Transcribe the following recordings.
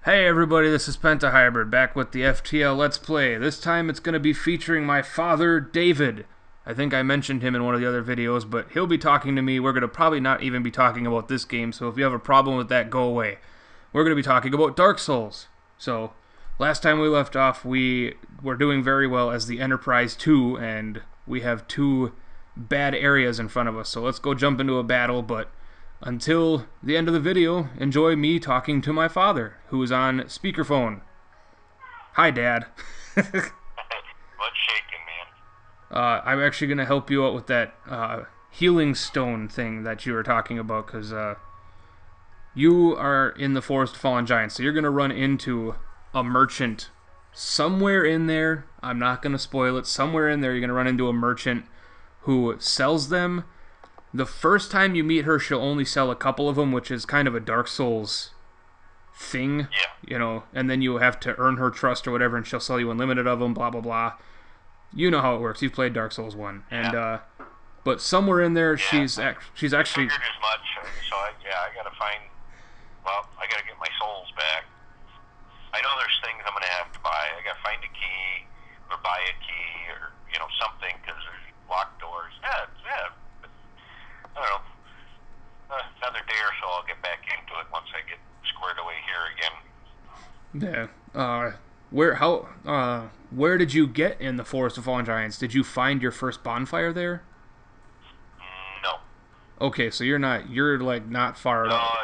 Hey everybody, this is Pentahybrid, back with the FTL Let's Play. This time it's going to be featuring my father, David. I think I mentioned him in one of the other videos, but he'll be talking to me. We're going to probably not even be talking about this game, so if you have a problem with that, go away. We're going to be talking about Dark Souls. So, last time we left off, we were doing very well as the Enterprise 2, and we have two bad areas in front of us, so let's go jump into a battle, but until the end of the video, enjoy me talking to my father, who is on speakerphone. Hi, Dad. What's shaking, man? I'm actually going to help you out with that healing stone thing that you were talking about, because you are in the Forest of Fallen Giants, so you're going to run into a merchant somewhere in there. I'm not going to spoil it. Somewhere in there, you're going to run into a merchant who sells them. The first time you meet her, she'll only sell a couple of them, which is kind of a Dark Souls thing, you know, and then you have to earn her trust or whatever, and she'll sell you unlimited of them, blah, blah, blah. You know how it works. You've played Dark Souls 1. And, but somewhere in there, she's actually... I figured as much, so I gotta find... Well, I gotta get my souls back. I know there's things I'm gonna have to buy. I gotta find a key, or buy a key, or, you know, something, because there's locked doors. Yeah. I don't know. Another day or so I'll get back into it once I get squared away here again. Yeah. Where did you get in the Forest of Fallen Giants? Did you find your first bonfire there? No. Okay, so you're like not far at all.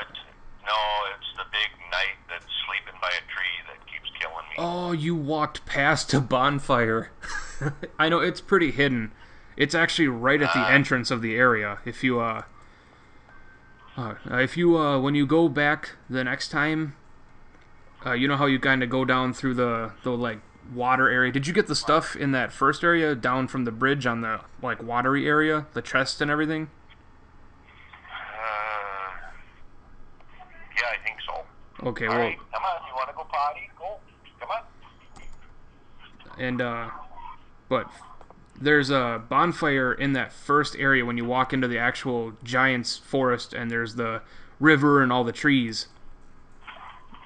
No, it's the big knight that's sleeping by a tree that keeps killing me. Oh, you walked past a bonfire. I know, it's pretty hidden. It's actually right at the entrance of the area. If you when you go back the next time, you know how you kind of go down through the like water area. Did you get the stuff in that first area down from the bridge on the like watery area, the chest and everything? Yeah, I think so. Okay, All well, right, come on, you want to go potty? Go, come on. and but there's a bonfire in that first area when you walk into the actual giant's forest, and there's the river and all the trees.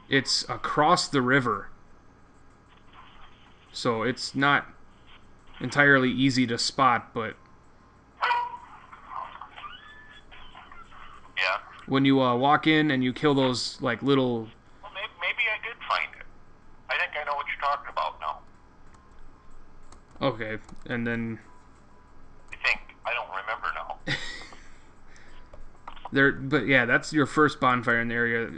It's across the river, so it's not entirely easy to spot, but Yeah. when you walk in and you kill those like little... Well, maybe I did find it. I think I know what you're talking about now. Okay, and then I don't remember now. but yeah, that's your first bonfire in the area.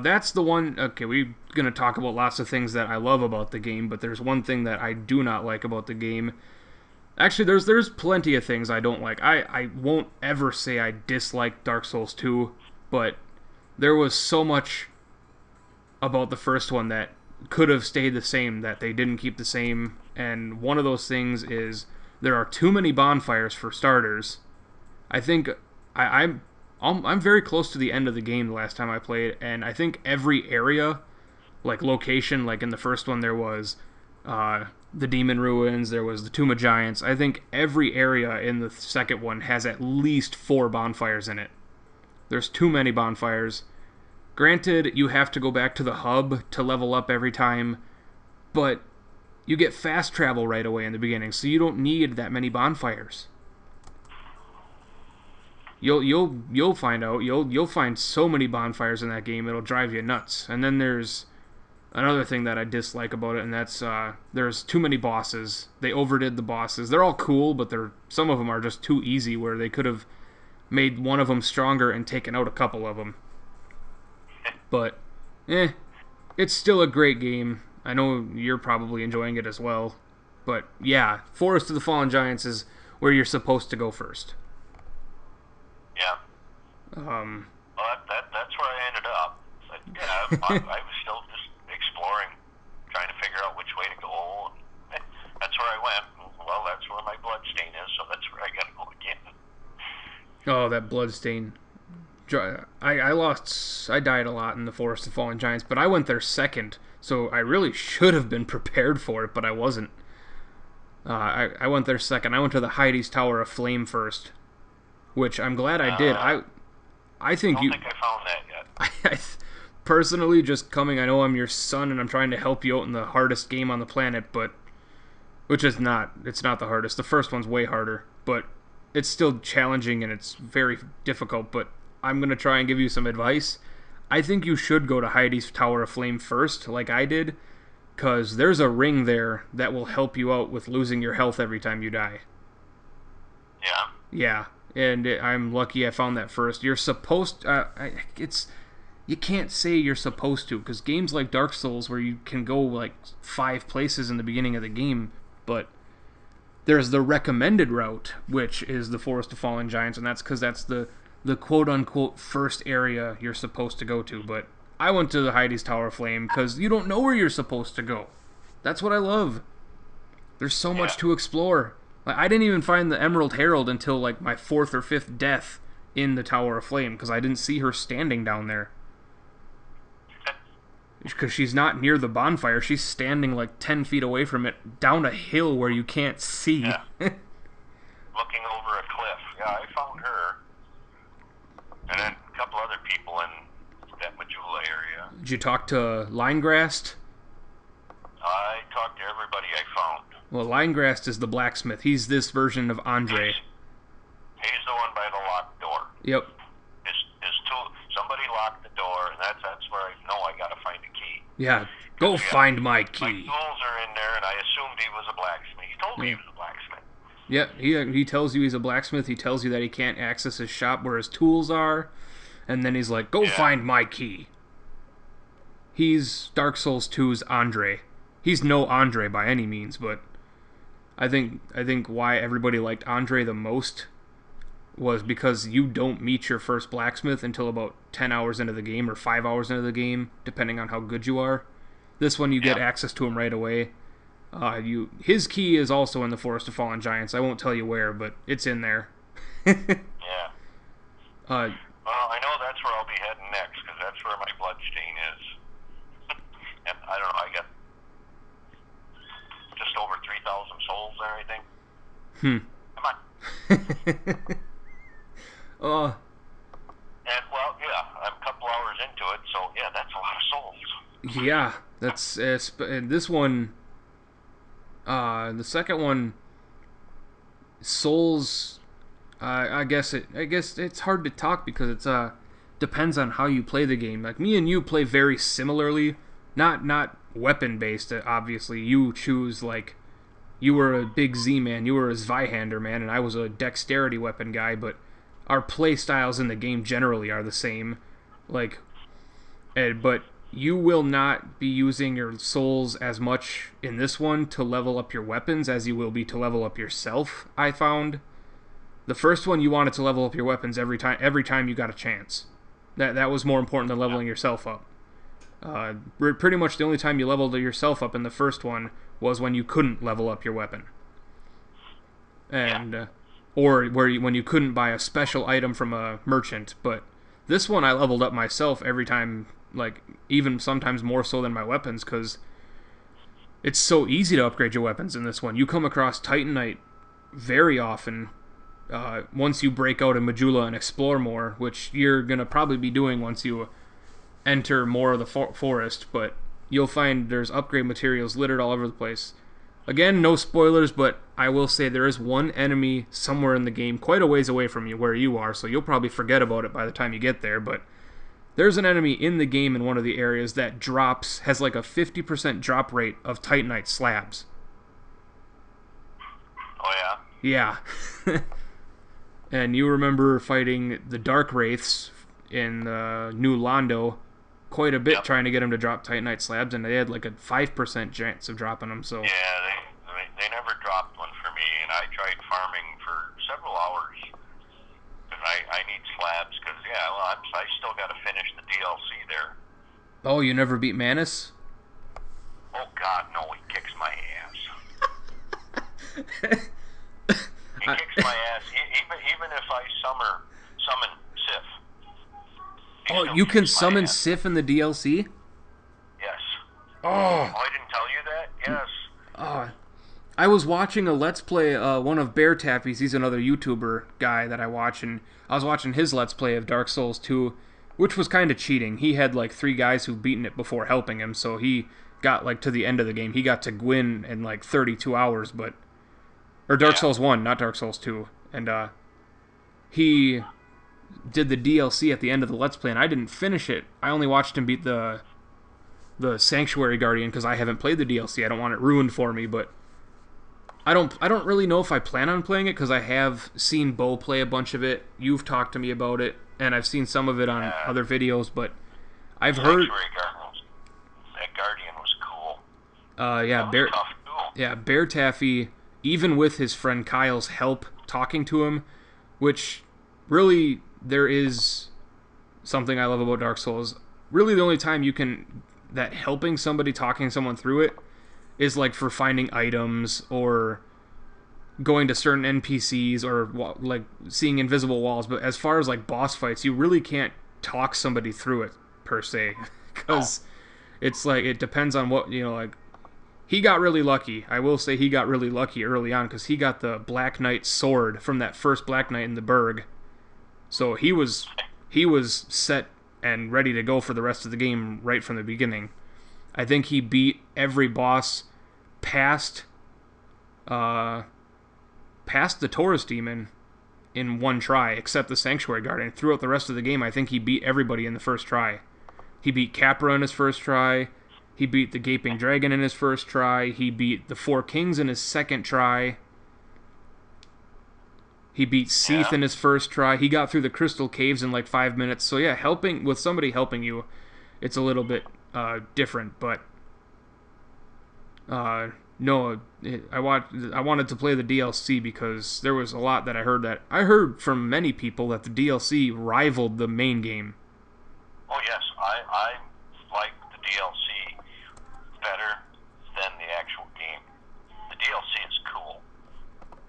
That's the one... Okay, we're going to talk about lots of things that I love about the game, but there's one thing that I do not like about the game. Actually, there's plenty of things I don't like. I won't ever say I dislike Dark Souls 2, but there was so much about the first one that could have stayed the same that they didn't keep the same, and one of those things is there are too many bonfires for starters. I think I'm very close to the end of the game the last time I played, and I think every area, like location, like in the first one there was the Demon Ruins, there was the Tomb of Giants. I think every area in the second one has at least 4 bonfires in it. There's too many bonfires. Granted, you have to go back to the hub to level up every time, but you get fast travel right away in the beginning, so you don't need that many bonfires. You'll find out. You'll find so many bonfires in that game, it'll drive you nuts. And then there's another thing that I dislike about it, and that's there's too many bosses. They overdid the bosses. They're all cool, but some of them are just too easy, where they could have made one of them stronger and taken out a couple of them. But, it's still a great game. I know you're probably enjoying it as well. But, yeah, Forest of the Fallen Giants is where you're supposed to go first. Yeah. Well, that's where I ended up. But, yeah, I was still just exploring, trying to figure out which way to go. That's where I went. Well, that's where my blood stain is, so that's where I gotta go again. Oh, that blood stain. I died a lot in the Forest of Fallen Giants, but I went there second, so I really should have been prepared for it, but I wasn't. I went there second. I went to the Heidi's Tower of Flame first, which I'm glad I did. I think I don't think I found that yet. personally, just coming, I know I'm your son and I'm trying to help you out in the hardest game on the planet, but which is not, it's not the hardest. The first one's way harder, but it's still challenging and it's very difficult, but I'm going to try and give you some advice. I think you should go to Heidi's Tower of Flame first, like I did, because there's a ring there that will help you out with losing your health every time you die. Yeah. Yeah, and I'm lucky I found that first. You're supposed you can't say you're supposed to, because games like Dark Souls, where you can go like 5 places in the beginning of the game, but there's the recommended route, which is the Forest of Fallen Giants, and that's because that's the quote-unquote first area you're supposed to go to. But I went to the Heidi's Tower of Flame because you don't know where you're supposed to go. That's what I love. There's so much to explore. Like, I didn't even find the Emerald Herald until like my 4th or 5th death in the Tower of Flame, because I didn't see her standing down there. Because she's not near the bonfire. She's standing like 10 feet away from it, down a hill where you can't see. Yeah. Looking over a cliff. Yeah, I found her. And then a couple other people in that Majula area. Did you talk to Linegrast? I talked to everybody I found. Well, Linegrast is the blacksmith. He's this version of Andre. He's the one by the locked door. Yep. His tool. Somebody locked the door, and that's where I know I got to find a key. Yeah. Go find my key. My tools are in there, and I assumed he was a blacksmith. He told me he was a blacksmith. Yeah, he tells you he's a blacksmith. He tells you that he can't access his shop where his tools are, and then he's like, "Go find my key." He's Dark Souls 2's Andre. He's no Andre by any means, but I think why everybody liked Andre the most was because you don't meet your first blacksmith until about 10 hours into the game or 5 hours into the game, depending on how good you are. This one you get access to him right away. His key is also in the Forest of Fallen Giants. I won't tell you where, but it's in there. Yeah. Well, I know that's where I'll be heading next, because that's where my bloodstain is. And I don't know, I got just over 3,000 souls and everything. Come on. And, well, yeah, I'm a couple hours into it, so, yeah, that's a lot of souls. Yeah, that's, and this one, the second one, souls, I guess it's hard to talk because it's, depends on how you play the game. Like, me and you play very similarly, not weapon-based, obviously. You choose, like, you were a big Z-man, you were a Zweihander man, and I was a dexterity weapon guy, but our play styles in the game generally are the same. Like, but you will not be using your souls as much in this one to level up your weapons as you will be to level up yourself, I found. The first one, you wanted to level up your weapons every time you got a chance. That was more important than leveling yourself up. Pretty much the only time you leveled yourself up in the first one was when you couldn't level up your weapon. And or when you couldn't buy a special item from a merchant. But this one I leveled up myself every time, like even sometimes more so than my weapons, because it's so easy to upgrade your weapons in this one. You come across Titanite very often once you break out in Majula and explore more, which you're going to probably be doing once you enter more of the forest, but you'll find there's upgrade materials littered all over the place. Again, no spoilers, but I will say there is one enemy somewhere in the game quite a ways away from you where you are, so you'll probably forget about it by the time you get there, but there's an enemy in the game in one of the areas that has like a 50% drop rate of Titanite slabs. Oh, yeah? Yeah. And you remember fighting the Dark Wraiths in New Londo quite a bit, trying to get them to drop Titanite slabs, and they had like a 5% chance of dropping them. So yeah, they never dropped one for me, and I tried farming for several hours. And I need slabs because I still got to finish the DLC there. Oh, you never beat Manus? Oh God, no! He kicks my ass. He kicks my ass. Even if I summon Sif. Oh, you can summon Sif in the DLC? Yes. Oh, I didn't tell you that? Yes. I was watching a Let's Play, one of Bear Tappy's, he's another YouTuber guy that I watch, and I was watching his Let's Play of Dark Souls 2, which was kind of cheating. He had like 3 guys who've beaten it before helping him, so he got like to the end of the game. He got to Gwyn in like 32 hours, but or Dark Souls 1, not Dark Souls 2. And he did the DLC at the end of the Let's Play, and I didn't finish it. I only watched him beat the Sanctuary Guardian because I haven't played the DLC. I don't want it ruined for me, but I don't really know if I plan on playing it because I have seen Bo play a bunch of it. You've talked to me about it, and I've seen some of it on other videos, but I've heard that Guardian was cool. Bear Taffy, even with his friend Kyle's help talking to him, which really there is something I love about Dark Souls. Really the only time you can that helping somebody, talking someone through it, is like for finding items or going to certain NPCs or like seeing invisible walls. But as far as like boss fights, you really can't talk somebody through it per se, because it's like it depends on what, you know, like he got really lucky. I will say he got really lucky early on because he got the Black Knight sword from that first Black Knight in the Burg. So he was set and ready to go for the rest of the game right from the beginning. I think he beat every boss past the Taurus Demon in one try, except the Sanctuary Guardian. Throughout the rest of the game, I think he beat everybody in the first try. He beat Capra in his first try. He beat the Gaping Dragon in his first try. He beat the 4 Kings in his second try. He beat Seath in his first try. He got through the Crystal Caves in like 5 minutes. So yeah, with somebody helping you, it's a little bit different. But no, I wanted to play the DLC because there was a lot that I heard from many people that the DLC rivaled the main game. Oh yes, I like the DLC better than the actual game. The DLC is cool.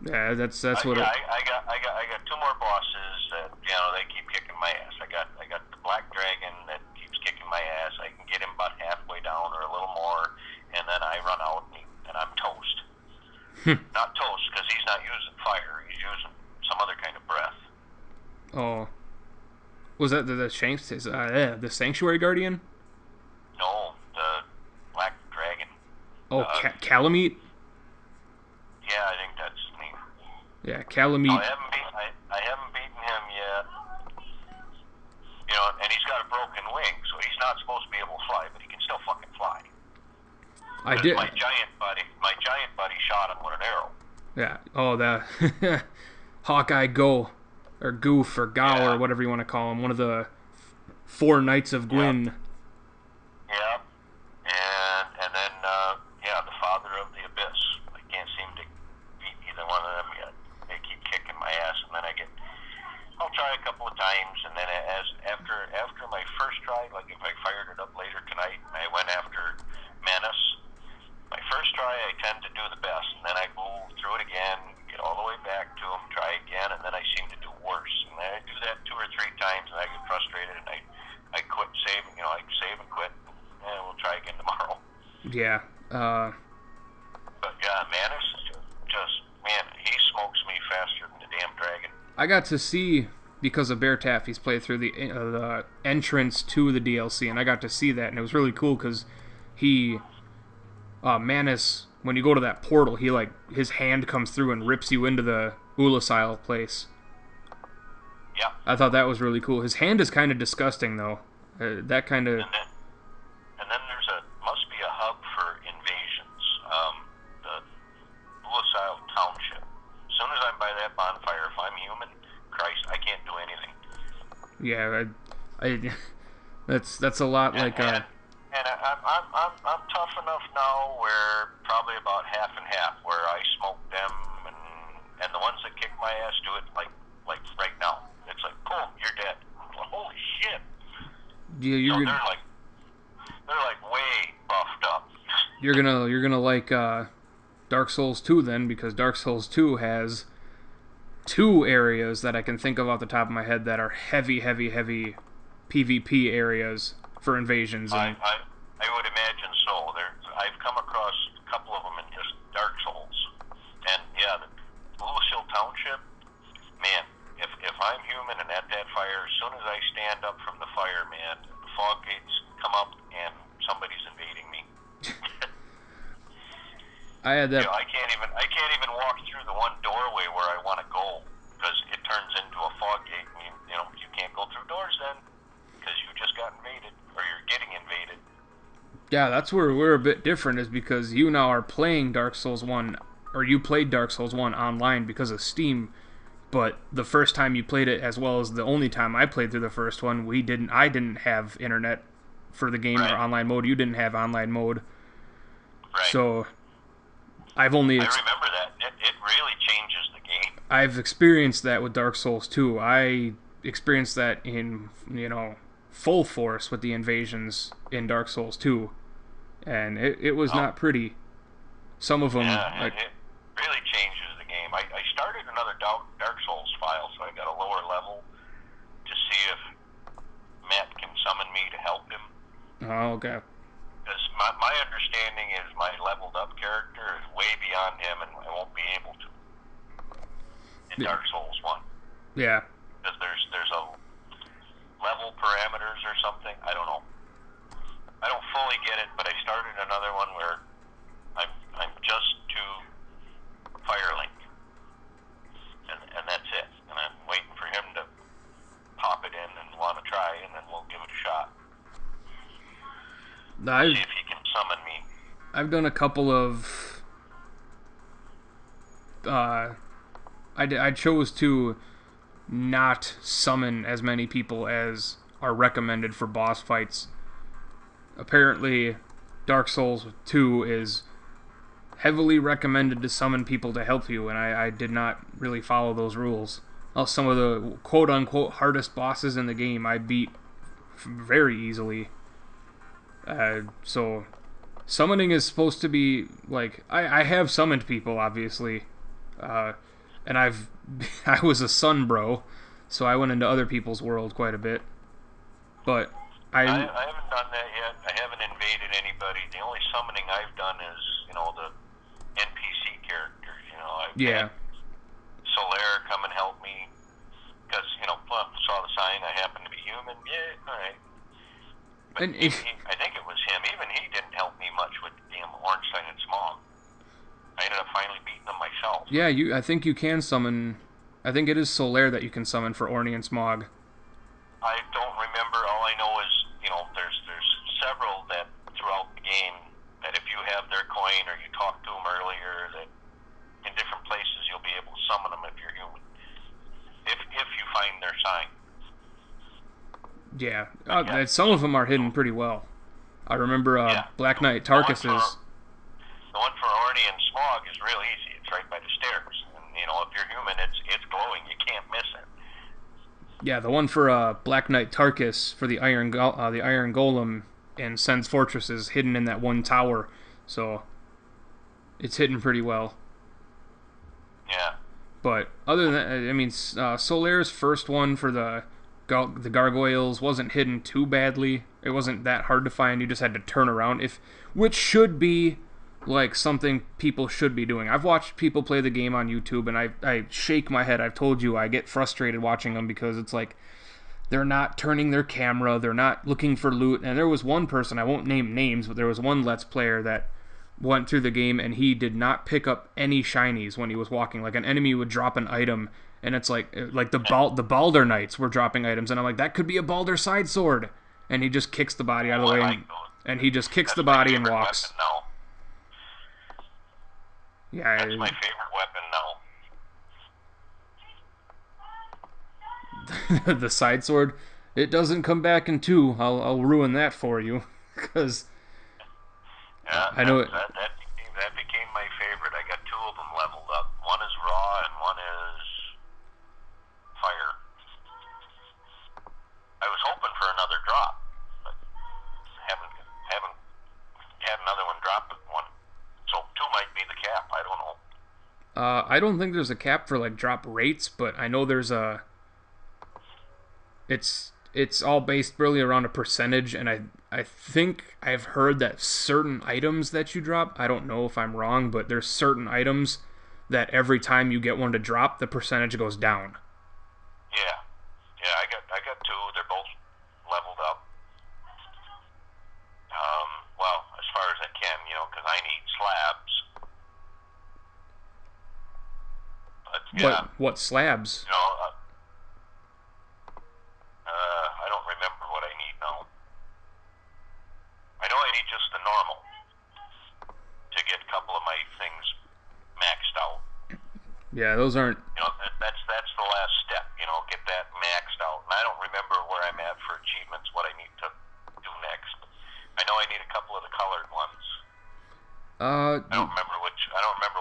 Yeah, that's what. I got 2 more bosses that, you know, they keep kicking my ass. I got the Black Dragon that keeps kicking my ass. I can get him about halfway down or a little more, and then I run out and I'm toast. Not toast because he's not using fire. He's using some other kind of breath. Oh, was that the Sanctuary Guardian? No, the Black Dragon. Oh, Calamite. Yeah, I think that's his name. Yeah, Calamite. I haven't beaten him yet. You know, and he's got a broken wing, so he's not supposed to be able to fly, but he can still fucking fly. I did. My giant buddy shot him with an arrow. Yeah. Oh, that Hawkeye Go, or Goof, or Gow, or whatever you want to call him. One of the 4 Knights of Gwyn. Yeah. And then the Father of the Abyss. I can't seem to beat either one of them yet. They keep kicking my ass, and then I'll try a couple of times, and then after my first try, like if I fired it up later tonight, I went after Manus. My first try, I tend to do the best, and then I go through it again, get all the way back to him, try again, and then I seem to do worse. And then I do that 2 or 3 times, and I get frustrated, and I quit saving. You know, I save and quit, and we'll try again tomorrow. Yeah. But yeah, Manus man, he smokes me faster than the damn dragon. I got to see, because of Bear Taffy's playthrough, the entrance to the DLC, and I got to see that, and it was really cool because Manus, when you go to that portal, his hand comes through and rips you into the Ulasile place. Yeah. I thought that was really cool. His hand is kind of disgusting, though. That kind of. And then must be a hub for invasions. The Ulasile Township. As soon as I'm by that bonfire, if I'm human, Christ, I can't do anything. Yeah, that's a lot like. And I'm tough enough now where probably about half and half, where I smoke them, and the ones that kick my ass do it like right now. It's like, boom, you're dead. Well, holy shit. Yeah, they're like way buffed up. You're gonna like Dark Souls 2 then, because Dark Souls 2 has 2 areas that I can think of off the top of my head that are heavy PvP areas for invasions. I would imagine so. I've come across a couple of them in just Dark Souls, and yeah, the Ulasile Township. Man, if I'm human and at that fire, as soon as I stand up from the fire, man. The fog gates come up and somebody's invading me. I had that. You know, I can't even walk through the one doorway where I want to go because it turns into a fog gate. And you can't go through doors then because you just got invaded or you're getting invaded. Yeah, that's where we're a bit different, is because you now are playing Dark Souls 1, or you played Dark Souls 1 online because of Steam, but the first time you played it, as well as the only time I played through the first one, I didn't have internet for the game, Right. or online mode. You didn't have online mode. Right. So I've only I remember that. It really changes the game. I've experienced that with Dark Souls 2. I experienced that in, full force with the invasions in Dark Souls 2. And it was not pretty. Some of them, Yeah, it really changes the game. I started another Dark Souls file, so I got a lower level to see if Matt can summon me to help him. Oh, okay. Because my understanding is my leveled up character is way beyond him, and I won't be able to in Dark Souls 1. Yeah. Because there's a level parameters or something. I don't know. I don't fully get it, but I started another one where I'm just to Firelink, and that's it. And I'm waiting for him to pop it in and want to try, and then we'll give it a shot. See if he can summon me. I've done a couple of. I chose to not summon as many people as are recommended for boss fights. Apparently, Dark Souls 2 is heavily recommended to summon people to help you, and I did not really follow those rules. Some of the quote-unquote hardest bosses in the game I beat very easily. So, summoning is supposed to be, like, I have summoned people, obviously, and I was a sun bro, so I went into other people's world quite a bit, but I haven't done that yet. I haven't invaded anybody. The only summoning I've done is, the NPC characters. I've had Solaire come and help me because, saw the sign. I happen to be human. Yeah, all right. But I think it was him. Even he didn't help me much with damn Ornstein and Smog. I ended up finally beating them myself. Yeah, I think you can summon. I think it is Solaire that you can summon for Orny and Smog. I don't remember. All I know is, there's several that throughout the game that if you have their coin or you talk to them earlier, that in different places you'll be able to summon them if you're human. If you find their sign. Yeah, some of them are hidden pretty well. I remember Black Knight Tarkus's. The one for Orny and Smog is real easy. It's right by the stairs. And, if you're human, it's glowing. You can't miss it. Yeah, the one for Black Knight Tarkus for the Iron Golem in Sen's Fortress is hidden in that one tower, so it's hidden pretty well. Yeah. But other than that, I mean, Solaire's first one for the gargoyles wasn't hidden too badly. It wasn't that hard to find. You just had to turn around, which should be like something people should be doing. I've watched people play the game on YouTube, and I shake my head. I've told you I get frustrated watching them because it's like they're not turning their camera, they're not looking for loot. And there was one person, I won't name names, but there was one Let's Player that went through the game and he did not pick up any shinies when he was walking. Like an enemy would drop an item, and it's like the Balder Knights were dropping items, and I'm like, that could be a Balder side sword, and he just kicks the body out of the way, and he just kicks the body and walks. Yeah, that's my favorite weapon now. The side sword, it doesn't come back in 2. I'll ruin that for you, because I know that became my favorite. I got 2 of them leveled up. One is raw and one is fire. I was hoping for another drop, but haven't had another one drop. So 2 might be the cap. I don't know. I don't think there's a cap for like drop rates, but I know there's a. It's all based really around a percentage, and I think I've heard that certain items that you drop, I don't know if I'm wrong, but there's certain items that every time you get one to drop, the percentage goes down. Yeah, I got 2. They're both level I need slabs. But yeah, What slabs? you know, I don't remember what I need now. I know I need just the normal to get a couple of my things maxed out. Yeah, those aren't. You know, that's the last step. You know, get that maxed out. And I don't remember where I'm at for achievements. What I need to do next. I know I need a couple of the colored ones. I don't remember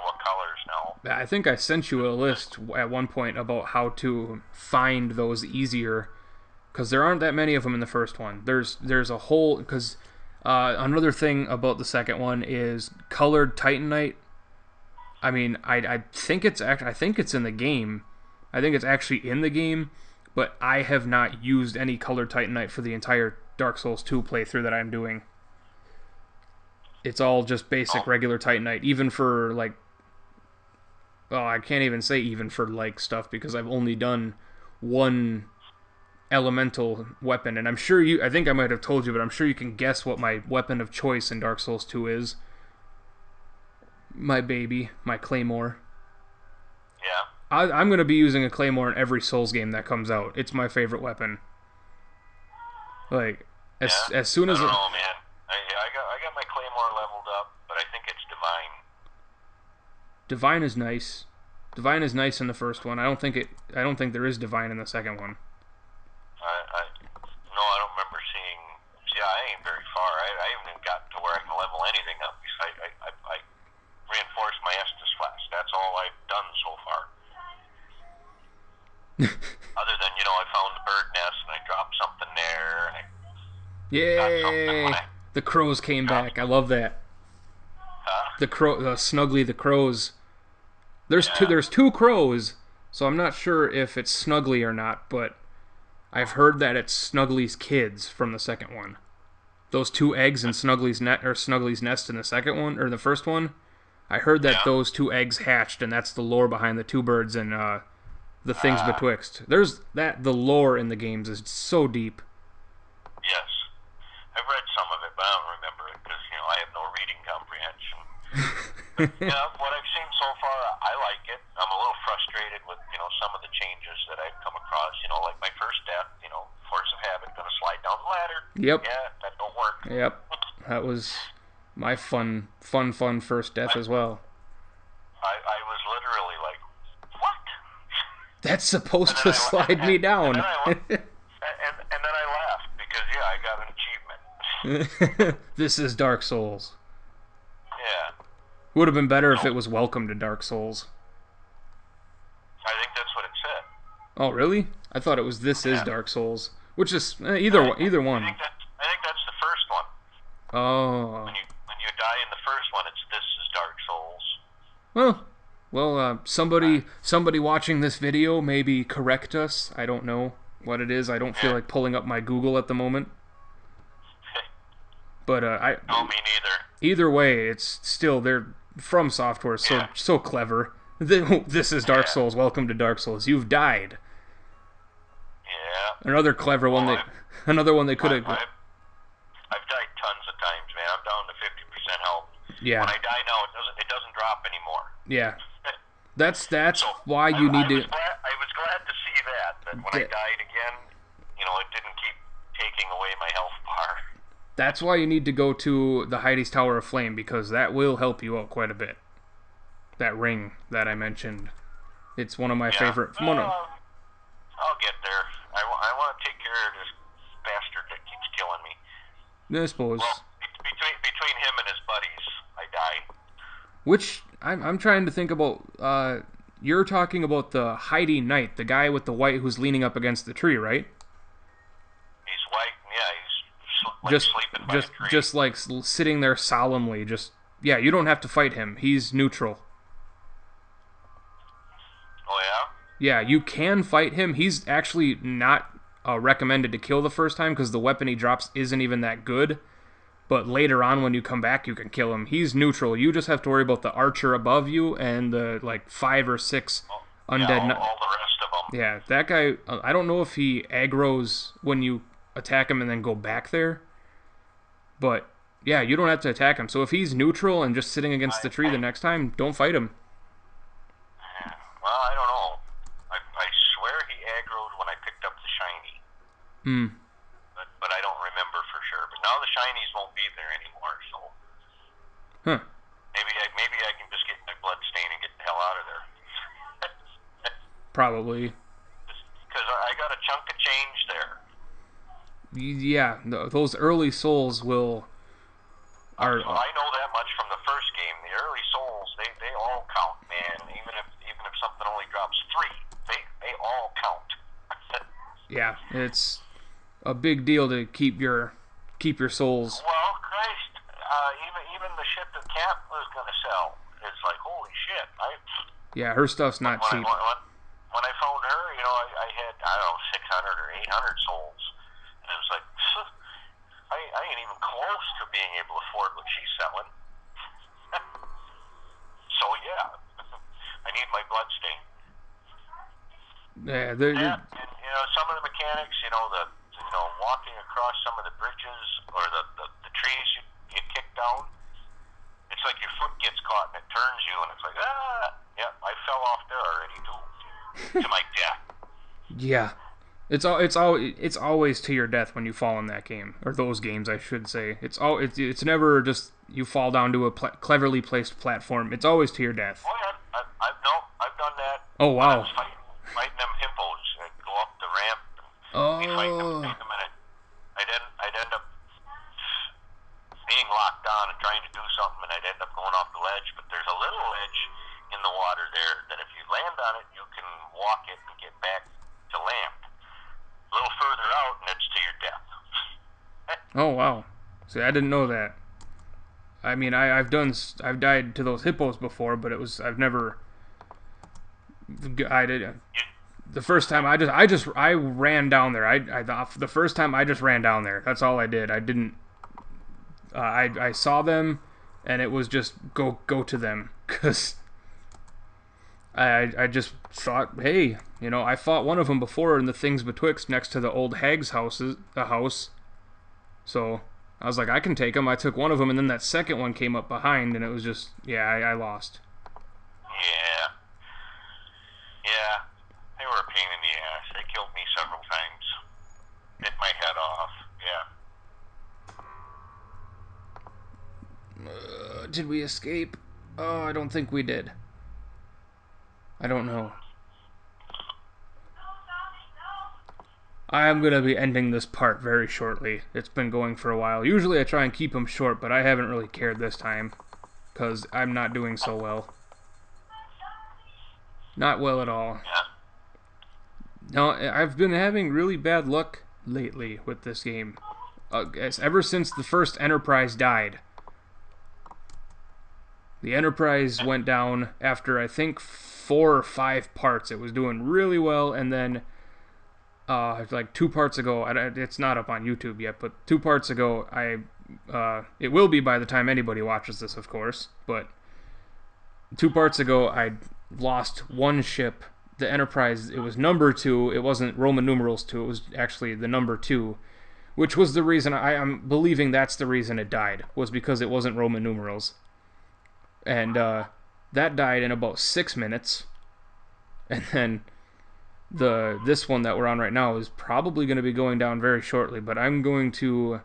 what colors now. I think I sent you a list at one point about how to find those easier, because there aren't that many of them in the first one. There's a whole, because another thing about the second one is colored Titanite. I mean, I think it's in the game. I think it's actually in the game, but I have not used any colored Titanite for the entire Dark Souls 2 playthrough that I'm doing. It's all just basic regular Titanite, even for like, well, I can't even say even for like stuff, because I've only done one elemental weapon, and I'm sure I think I might have told you, but I'm sure you can guess what my weapon of choice in Dark Souls 2 is. My baby, my claymore. Yeah. I'm going to be using a claymore in every Souls game that comes out. It's my favorite weapon. Like, as soon as... I don't know, man. I got my claymore leveled up, but I think it's divine. Divine is nice. Divine is nice in the first one. I don't think there is divine in the second one. No, I don't remember seeing... See, I ain't very far. I haven't even gotten to where I can level anything up. I reinforced my Estus Flask. That's all I've done so far. Other than, you know, I found the bird nest and I dropped something there. And I got something Yay! The crows came back. I love that. Huh? Snuggly the crows. There's two crows, so I'm not sure if it's Snuggly or not, but I've heard that it's Snuggly's kids from the second one. Those two eggs in Snuggly's nest in the second one, or the first one. I heard that those two eggs hatched, and that's the lore behind the two birds and the things betwixt. The lore in the games is so deep. Yes. I've read some of it, but I don't remember it because, you know, I have no reading comprehension. Yeah, what I've seen so far, I like it. I'm a little frustrated with, you know, some of the changes that I've come across. You know, like my first death, you know, force of habit, gonna slide down the ladder. Yep. Yeah, that don't work. Yep. That was my fun first death as well. I was literally like, what? That's supposed to slide me down. And then I laughed because, yeah, I got an achievement. This is Dark Souls. Yeah. Would have been better if it was Welcome to Dark Souls. I think that's what it said. Oh, really? I thought it was This is Dark Souls, which is either one. I think that's the first one. Oh. When you die in the first one, it's This is Dark Souls. Well, somebody watching this video maybe correct us. I don't know what it is. I don't feel like pulling up my Google at the moment. But No, me neither. Either way, it's still they're from Software, so clever. This is Dark Souls. Welcome to Dark Souls. You've died. Yeah. Another clever one they could have. I've died tons of times, man. I'm down to 50% health. Yeah. When I die now, it doesn't drop anymore. Yeah. That's why you need to. I was glad to see that when I died again, you know, it didn't keep taking away my health bar. That's why you need to go to the Heidi's Tower of Flame, because that will help you out quite a bit. That ring that I mentioned. It's one of my favorite. I'll get there. I want to take care of this bastard that keeps killing me. I suppose. Well, between him and his buddies, I die. Which I'm trying to think about. You're talking about the Heidi Knight, the guy with the white who's leaning up against the tree, right? He's white. Yeah, he's sleeping by a tree. Just like sitting there solemnly. You don't have to fight him. He's neutral. Oh yeah. Yeah, you can fight him. He's actually not recommended to kill the first time because the weapon he drops isn't even that good. But later on, when you come back, you can kill him. He's neutral. You just have to worry about the archer above you and the 5 or 6 undead. Yeah, all the rest of them. Yeah, that guy. I don't know if he aggroes when you attack him and then go back there. But Yeah, you don't have to attack him. So if he's neutral and just sitting against the tree I the next time, don't fight him. well, I don't know. I swear he aggroed when I picked up the shiny, Hmm. but I don't remember for sure. But now the shinies won't be there anymore, so Huh. maybe I can just get my blood stain and get the hell out of there. Probably. Because I got a chunk of change there. Yeah, those early souls will are. So I know that much from the first game. The early souls, they all count, man. Even if something only drops 3, they all count. Yeah, it's a big deal to keep your souls. Well, Christ, even the shit that Cat was gonna sell, it's like holy shit. Yeah, her stuff's not cheap. When I found her, I had I don't know 600 or 800 souls, and it was like I ain't even close to being able to afford what she's selling. So yeah, I need my blood stain. Yeah, That and some of the mechanics, the walking across some of the bridges or the trees you kick down. It's like your foot gets caught and it turns you, and it's like yeah, I fell off there already too, to my death. yeah. It's always to your death when you fall in that game, or those games, I should say. It's never just you fall down to a cleverly placed platform. It's always to your death. Oh yeah, I've done that. Oh wow. When I was fighting them hippos. I'd go up the ramp and be fighting them, and I'd end up being locked on and trying to do something, and I'd end up going off the ledge. But there's a little ledge in the water there that if you land on it, you can walk it and get back to land. A little further out, and it's to your death. Oh wow. See, I didn't know that. I mean, I've died to those hippos before, but I've never. I did. The first time I ran down there. The first time I just ran down there. That's all I did. I didn't. I saw them, and it was just go to them, because I just thought, hey, I fought one of them before in the things betwixt next to the old hag's house. So I was like, I can take them. I took one of them, and then that second one came up behind, and it was just, yeah, I lost. Yeah, they were a pain in the ass. They killed me several times. Bit my head off. Yeah. Did we escape? Oh, I don't think we did. I don't know. I am going to be ending this part very shortly. It's been going for a while. Usually I try and keep them short, but I haven't really cared this time, because I'm not doing so well. Not well at all. No, I've been having really bad luck lately with this game. Ever since the first Enterprise died. The Enterprise went down after, I think, 4 or 5 parts. It was doing really well, and then like 2 parts ago, it's not up on YouTube yet, but 2 parts ago, it will be by the time anybody watches this, of course, but 2 parts ago, I lost one ship, the Enterprise. It was number 2. It wasn't Roman numerals 2. It was actually the number 2, which was the reason I'm believing that's the reason it died, was because it wasn't Roman numerals. And that died in about 6 minutes. And then this one that we're on right now is probably going to be going down very shortly, but I'm going to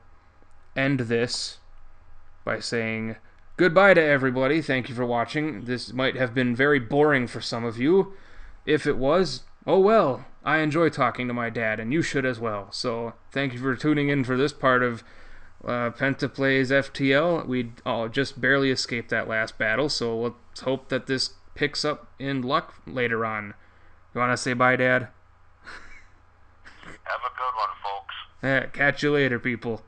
end this by saying goodbye to everybody. Thank you for watching. This might have been very boring for some of you. If it was, oh well. I enjoy talking to my dad, and you should as well. So thank you for tuning in for this part of Penta Plays FTL. We just barely escaped that last battle, so let's hope that this picks up in luck later on. You want to say bye, Dad? Have a good one, folks. Yeah, catch you later, people.